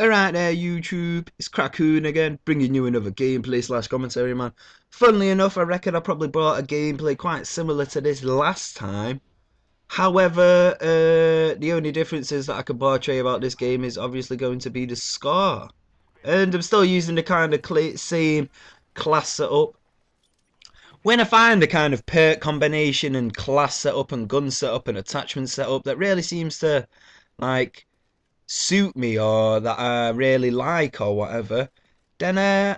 Alright there YouTube, it's Crackoon again, bringing you another gameplay slash commentary, man. Funnily enough, I reckon I probably brought a gameplay quite similar to this last time. However, the only difference is that I can portray about this game is obviously going to be the score. And I'm still using the kind of same class setup. When I find the kind of perk combination and class setup and gun setup and attachment setup that really seems to, like, suit me or that I really like or whatever, then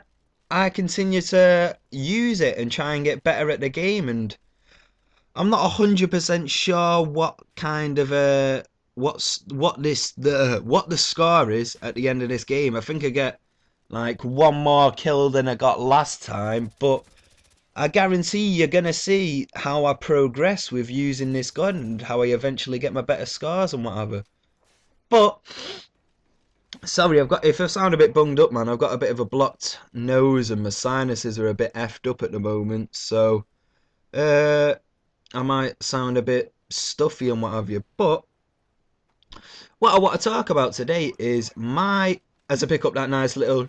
I continue to use it and try and get better at the game. And I'm not 100% sure what kind of what the score is at the end of this game. I think I get like one more kill than I got last time, but I guarantee you're gonna see how I progress with using this gun and how I eventually get my better scores and whatever. But sorry, if I sound a bit bunged up, man, I've got a bit of a blocked nose and my sinuses are a bit effed up at the moment, so I might sound a bit stuffy and what have you. But what I want to talk about today is as I pick up that nice little,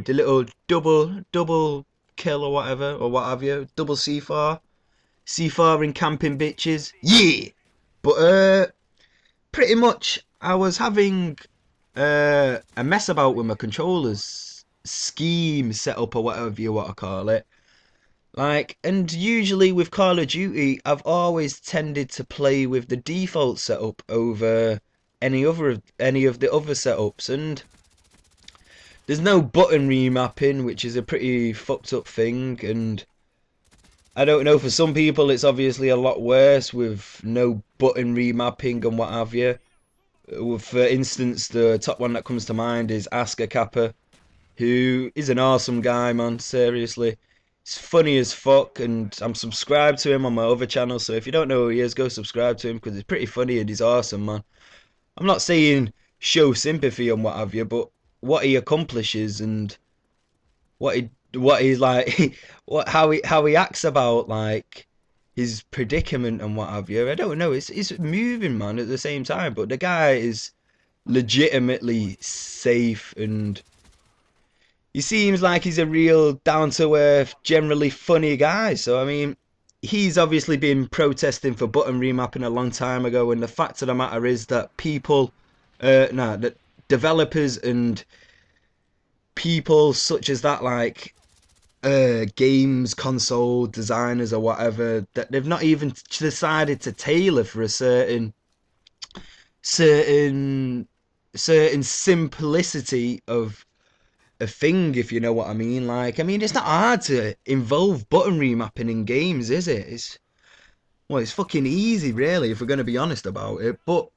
the little double kill or whatever, or what have you, double C4 in camping bitches, yeah! But pretty much I was having a mess about with my controllers scheme setup or whatever you want to call it. Like, and usually with Call of Duty, I've always tended to play with the default setup over any of the other setups, and there's no button remapping, which is a pretty fucked up thing. And I don't know, for some people it's obviously a lot worse with no button remapping and what have you. For instance, the top one that comes to mind is Kappa, who is an awesome guy, man, seriously. He's funny as fuck, and I'm subscribed to him on my other channel, so if you don't know who he is, go subscribe to him, because he's pretty funny and he's awesome, man. I'm not saying show sympathy and what have you, but what he accomplishes and what he's like, how he acts about, like, his predicament and what have you. I don't know, it's moving, man, at the same time, but the guy is legitimately safe, and he seems like he's a real down-to-earth, generally funny guy. So, I mean, he's obviously been protesting for button remapping a long time ago, and the fact of the matter is that that developers and people such as that, like, games console designers or whatever, that they've not even decided to tailor for a certain simplicity of a thing, if you know what I mean. Like, I mean, it's not hard to involve button remapping in games, is it? It's fucking easy, really, if we're going to be honest about it. But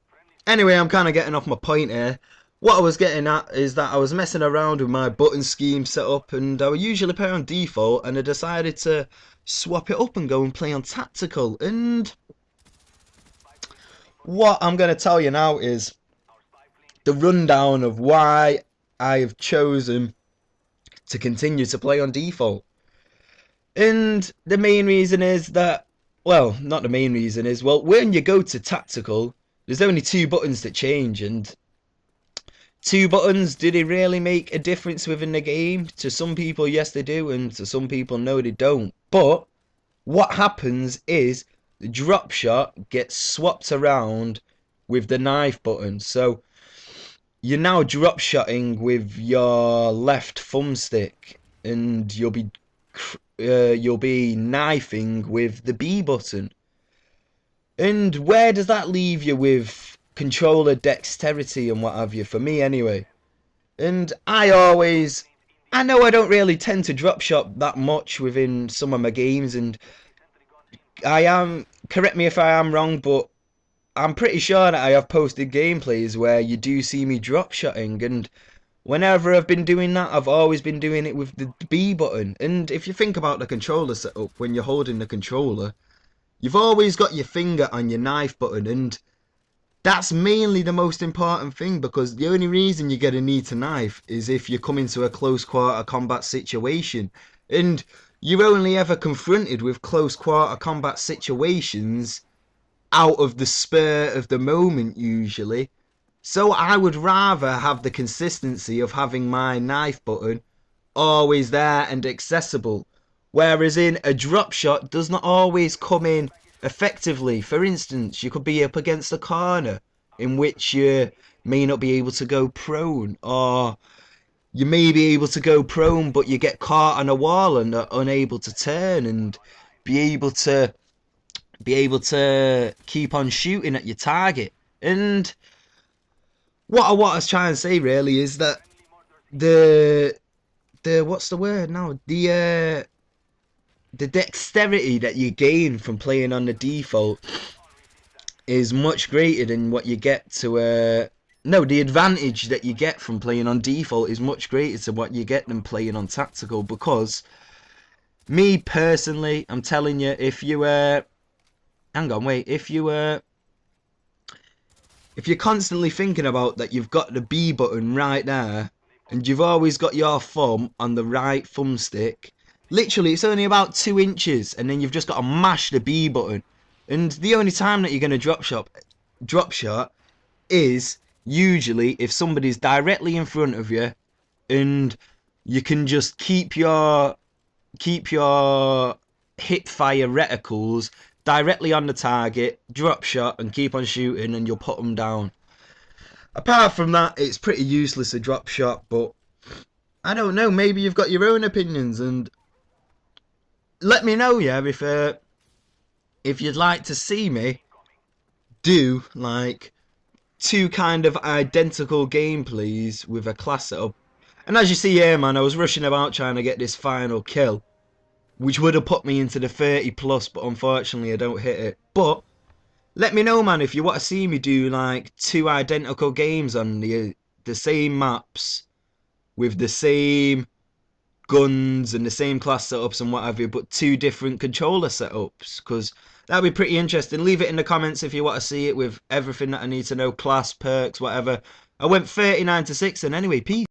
anyway, I'm kind of getting off my point here. What I was getting at is that I was messing around with my button scheme setup, and I would usually play on default, and I decided to swap it up and go and play on tactical. And what I'm going to tell you now is the rundown of why I have chosen to continue to play on default. And the main reason is that, well, not the main reason is, well, when you go to tactical, there's only two buttons that change, and two buttons, do they really make a difference within the game? To some people, yes they do, and to some people, no they don't. But what happens is the drop shot gets swapped around with the knife button. So you're now drop shotting with your left thumbstick, and you'll be knifing with the B button. And where does that leave you with controller dexterity and what have you, for me anyway? And I know I don't really tend to drop shot that much within some of my games, and correct me if I am wrong, but I'm pretty sure that I have posted gameplays where you do see me drop shotting, and whenever I've been doing that, I've always been doing it with the B button. And if you think about the controller setup, when you're holding the controller, you've always got your finger on your knife button, and that's mainly the most important thing, because the only reason you're going to need to knife is if you come into a close quarter combat situation. And you're only ever confronted with close quarter combat situations out of the spur of the moment, usually. So I would rather have the consistency of having my knife button always there and accessible. Whereas in a drop shot does not always come in effectively. For instance, you could be up against a corner in which you may not be able to go prone, or you may be able to go prone but you get caught on a wall and are unable to turn and be able to keep on shooting at your target. And what I want to try and say really is that the what's the word now? The dexterity that you gain from playing on the default is much greater than what you get to no, the advantage that you get from playing on default is much greater to what you get than playing on tactical, because me personally, I'm telling you, if you hang on, wait, if you're constantly thinking about that you've got the B button right there and you've always got your thumb on the right thumbstick, literally it's only about 2 inches and then you've just got to mash the B button. And the only time that you're going to drop shot is usually if somebody's directly in front of you and you can just keep your hip fire reticles directly on the target, drop shot and keep on shooting and you'll put them down. Apart from that, it's pretty useless a drop shot, but I don't know, maybe you've got your own opinions, and let me know, yeah, if you'd like to see me do like 2 kind of identical gameplays with a class setup. And as you see here, man, I was rushing about trying to get this final kill, which would have put me into the 30 plus, but unfortunately I don't hit it. But let me know, man, if you want to see me do like 2 identical games on the same maps with the same guns and the same class setups and what have you, but 2 different controller setups, because that'd be pretty interesting. Leave it in the comments if you want to see it with everything that I need to know, class, perks, whatever. I went 39 to 6, and anyway, peace.